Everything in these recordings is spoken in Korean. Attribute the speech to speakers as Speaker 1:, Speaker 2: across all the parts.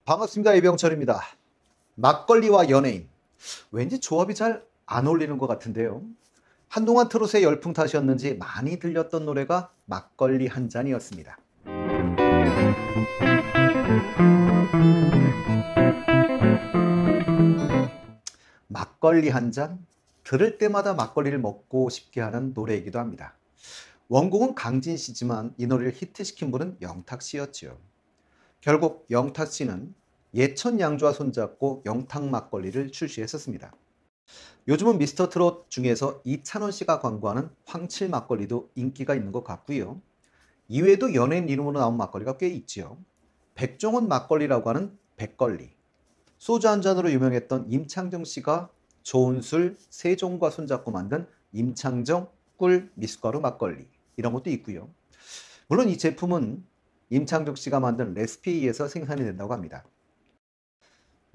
Speaker 1: 반갑습니다. 이병철입니다. 막걸리와 연예인. 왠지 조합이 잘 안 어울리는 것 같은데요. 한동안 트롯의 열풍 탓이었는지 많이 들렸던 노래가 막걸리 한 잔이었습니다. 막걸리 한 잔? 들을 때마다 막걸리를 먹고 싶게 하는 노래이기도 합니다. 원곡은 강진 씨지만 이 노래를 히트시킨 분은 영탁 씨였죠. 결국 영탁 씨는 예천 양주와 손잡고 영탁 막걸리를 출시했었습니다. 요즘은 미스터 트롯 중에서 이찬원 씨가 광고하는 황칠 막걸리도 인기가 있는 것 같고요. 이외에도 연예인 이름으로 나온 막걸리가 꽤 있지요. 백종원 막걸리라고 하는 백걸리, 소주 한 잔으로 유명했던 임창정 씨가 좋은 술 세종과 손잡고 만든 임창정 꿀 미숫가루 막걸리, 이런 것도 있고요. 물론 이 제품은 임창정 씨가 만든 레시피에 의해서 생산이 된다고 합니다.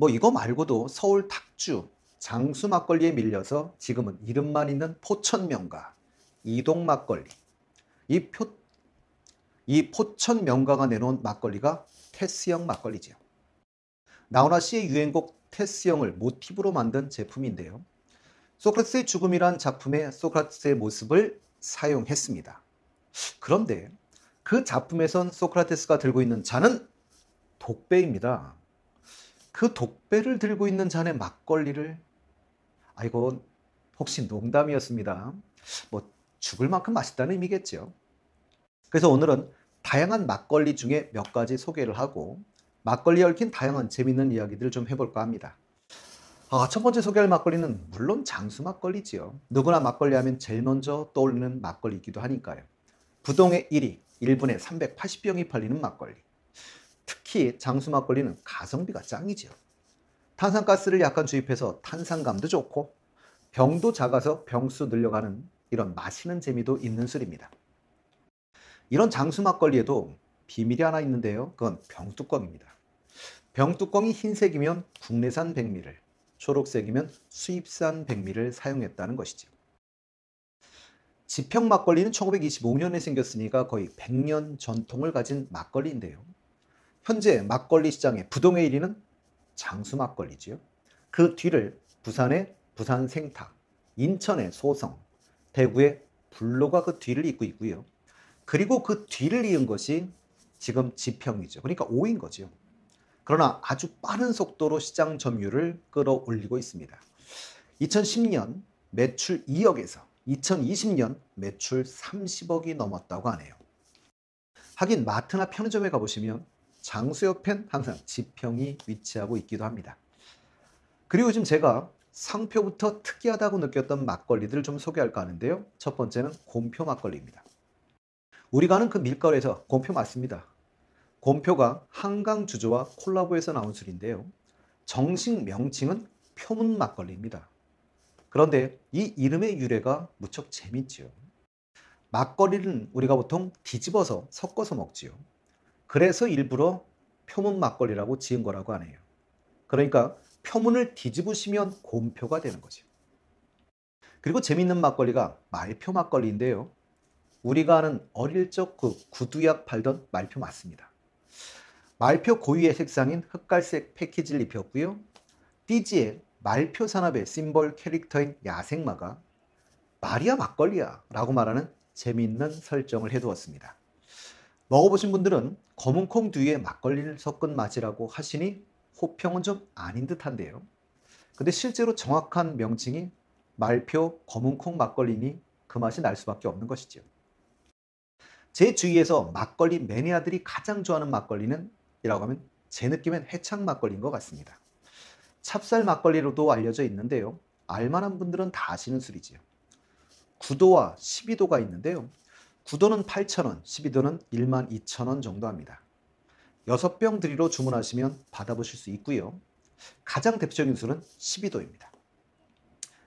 Speaker 1: 이거 말고도 서울 탁주, 장수 막걸리에 밀려서 지금은 이름만 있는 포천명가, 이동 막걸리. 이 포천명가가 내놓은 막걸리가 테스형 막걸리지요. 나훈아 씨의 유행곡 테스형을 모티브로 만든 제품인데요. 소크라테스의 죽음이란 작품에 소크라테스의 모습을 사용했습니다. 그런데 그 작품에선 소크라테스가 들고 있는 잔은 독배입니다. 그 독배를 들고 있는 잔에 막걸리를, 이건 혹시 농담이었습니다. 죽을 만큼 맛있다는 의미겠죠. 그래서 오늘은 다양한 막걸리 중에 몇 가지 소개를 하고 막걸리에 얽힌 다양한 재밌는 이야기들을 좀 해볼까 합니다. 첫 번째 소개할 막걸리는 물론 장수 막걸리지요. 누구나 막걸리 하면 제일 먼저 떠오르는 막걸리이기도 하니까요. 부동의 1위, 1분에 380병이 팔리는 막걸리. 특히 장수 막걸리는 가성비가 짱이지요. 탄산가스를 약간 주입해서 탄산감도 좋고 병도 작아서 병수 늘려가는 이런 마시는 재미도 있는 술입니다. 이런 장수 막걸리에도 비밀이 하나 있는데요. 그건 병뚜껑입니다. 병뚜껑이 흰색이면 국내산 백미를, 초록색이면 수입산 백미를 사용했다는 것이죠. 지평 막걸리는 1925년에 생겼으니까 거의 100년 전통을 가진 막걸리인데요. 현재 막걸리 시장의 부동의 1위는 장수 막걸리지요. 그 뒤를 부산의 부산 생탁, 인천의 소성, 대구의 불로가 그 뒤를 잇고 있고요. 그리고 그 뒤를 이은 것이 지금 지평이죠. 그러니까 5인 거죠. 그러나 아주 빠른 속도로 시장 점유율을 끌어올리고 있습니다. 2010년 매출 2억에서 2020년 매출 30억이 넘었다고 하네요. 하긴 마트나 편의점에 가보시면 장수 옆엔 항상 지평이 위치하고 있기도 합니다. 그리고 요즘 제가 상표부터 특이하다고 느꼈던 막걸리들을 좀 소개할까 하는데요. 첫 번째는 곰표 막걸리입니다. 우리가 아는 그 밀가루에서 곰표 맞습니다. 곰표가 한강 주조와 콜라보해서 나온 술인데요. 정식 명칭은 표문 막걸리입니다. 그런데 이 이름의 유래가 무척 재밌지요. 막걸리는 우리가 보통 뒤집어서 섞어서 먹지요. 그래서 일부러 표문 막걸리라고 지은 거라고 하네요. 그러니까 표문을 뒤집으시면 곰표가 되는 거죠. 그리고 재밌는 막걸리가 말표 막걸리인데요. 우리가 아는 어릴 적 그 구두약 팔던 말표 맞습니다. 말표 고유의 색상인 흑갈색 패키지를 입혔고요. 띠지에 말표 산업의 심볼 캐릭터인 야생마가 말이야 막걸리야 라고 말하는 재미있는 설정을 해두었습니다. 먹어보신 분들은 검은콩 뒤에 막걸리를 섞은 맛이라고 하시니 호평은 좀 아닌 듯한데요. 근데 실제로 정확한 명칭이 말표 검은콩 막걸리니 그 맛이 날 수밖에 없는 것이죠. 제 주위에서 막걸리 매니아들이 가장 좋아하는 막걸리는 이라고 하면 제 느낌엔 해창 막걸리인 것 같습니다. 찹쌀 막걸리로도 알려져 있는데요. 알만한 분들은 다 아시는 술이지요. 9도와 12도가 있는데요. 9도는 8,000원, 12도는 12,000원 정도 합니다. 6병 드리로 주문하시면 받아보실 수 있고요. 가장 대표적인 술은 12도입니다.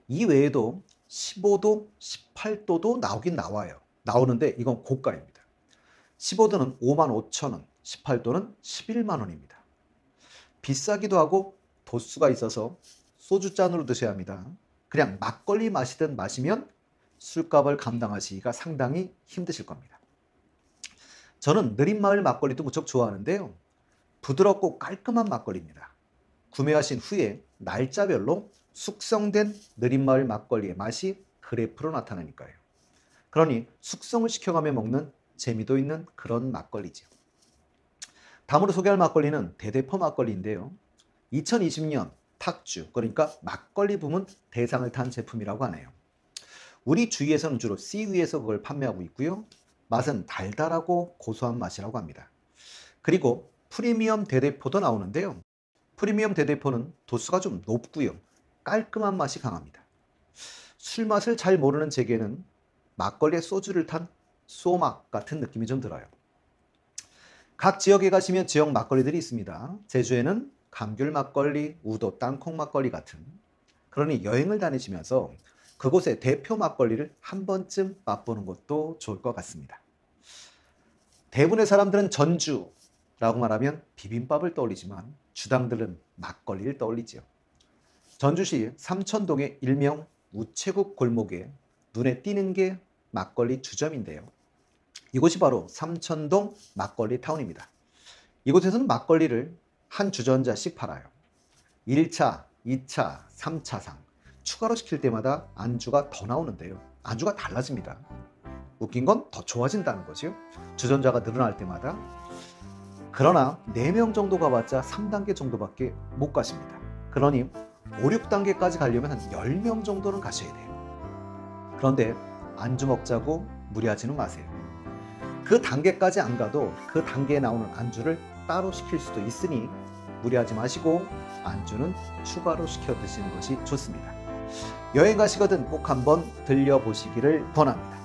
Speaker 1: 이 외에도 15도, 18도도 나오긴 나와요. 나오는데 이건 고가입니다. 15도는 55,000원, 18도는 11만 원입니다. 비싸기도 하고 도수가 있어서 소주잔으로 드셔야 합니다. 그냥 막걸리 마시든 마시면 술값을 감당하시기가 상당히 힘드실 겁니다. 저는 느린마을 막걸리도 무척 좋아하는데요. 부드럽고 깔끔한 막걸리입니다. 구매하신 후에 날짜별로 숙성된 느린마을 막걸리의 맛이 그래프로 나타나니까요. 그러니 숙성을 시켜가며 먹는 재미도 있는 그런 막걸리죠. 다음으로 소개할 막걸리는 대대포 막걸리인데요. 2020년 탁주, 그러니까 막걸리 부문 대상을 탄 제품이라고 하네요. 우리 주위에서는 주로 C 위에서 그걸 판매하고 있고요. 맛은 달달하고 고소한 맛이라고 합니다. 그리고 프리미엄 대대포도 나오는데요. 프리미엄 대대포는 도수가 좀 높고요. 깔끔한 맛이 강합니다. 술 맛을 잘 모르는 제게는 막걸리에 소주를 탄 소막 같은 느낌이 좀 들어요. 각 지역에 가시면 지역 막걸리들이 있습니다. 제주에는 감귤 막걸리, 우도 땅콩 막걸리 같은. 그러니 여행을 다니시면서 그곳의 대표 막걸리를 한 번쯤 맛보는 것도 좋을 것 같습니다. 대부분의 사람들은 전주라고 말하면 비빔밥을 떠올리지만 주당들은 막걸리를 떠올리죠. 전주시 삼천동의 일명 우체국 골목에 눈에 띄는 게 막걸리 주점인데요. 이곳이 바로 삼천동 막걸리 타운입니다. 이곳에서는 막걸리를 한 주전자씩 팔아요. 1차, 2차, 3차상 추가로 시킬 때마다 안주가 더 나오는데요. 안주가 달라집니다. 웃긴 건 더 좋아진다는 거죠. 주전자가 늘어날 때마다. 그러나 4명 정도 가봤자 3단계 정도밖에 못 가십니다. 그러니 5, 6단계까지 가려면 한 10명 정도는 가셔야 돼요. 그런데 안주 먹자고 무리하지는 마세요. 그 단계까지 안 가도 그 단계에 나오는 안주를 따로 시킬 수도 있으니 무리하지 마시고 안주는 추가로 시켜 드시는 것이 좋습니다. 여행 가시거든 꼭 한번 들려보시기를 권합니다.